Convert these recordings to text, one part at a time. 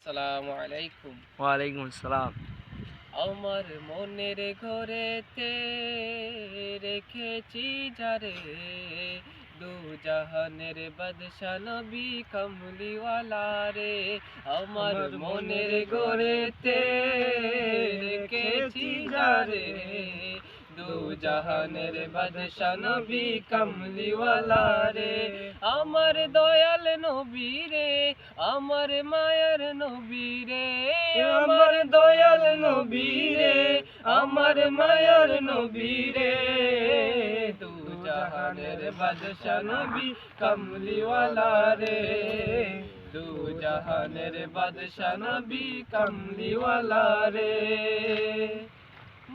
আসসালামু আলাইকুম। ওয়ালাইকুম আসসালাম। আমার মনের ঘরেতে রেখেছি যারে, দু জাহানের বাদশা নবী কামলিওয়ালা রে। আমার মনের ঘরেতে রেখেছি যারে, দু জাহানের বাদশা নবী কামলিওয়ালা রে। আমার দয়াল নবী রে, আমার মায়ার নবী রে, আমার দয়াল নবী রে, আমার মায়ার নবী রে। দু জাহানের বাদশা নবী কামলিওয়ালা রে, দু জাহানের বাদশা নবী কামলিওয়ালা রে।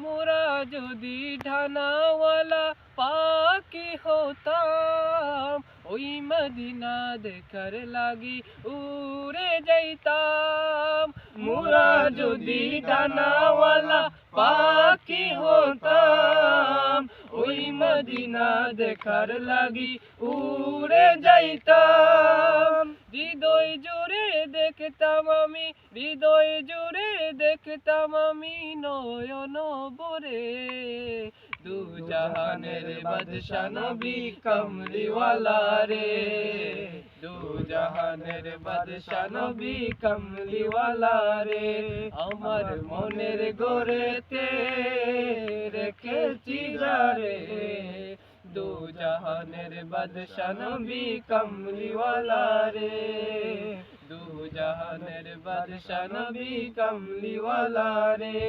মোরা যদি ঢানাওয়ালা পাখি হতাম, ওই মদিনা দেখার লাগি উড়ে যাইতাম। মোরা যদি ডানাওয়ালা পাখি হতাম, ওই মদিনা দেখার লাগি উড়ে যাইতাম। হৃদয় জুড়ে দেখতাম আমি, হৃদয় জুড়ে দেখতাম আমি নয়ন ভরে। দু জাহানের বাদশা নবী কামলিওয়ালা রে, দু জাহানের বাদশা নবী কামলিওয়ালা রে। আমার মনের ঘরেতে রেখেছি যারে, দু জাহানের বাদশা নবী কামলিওয়ালা রে, দু জাহানের বাদশা নবী কামলিওয়ালা রে।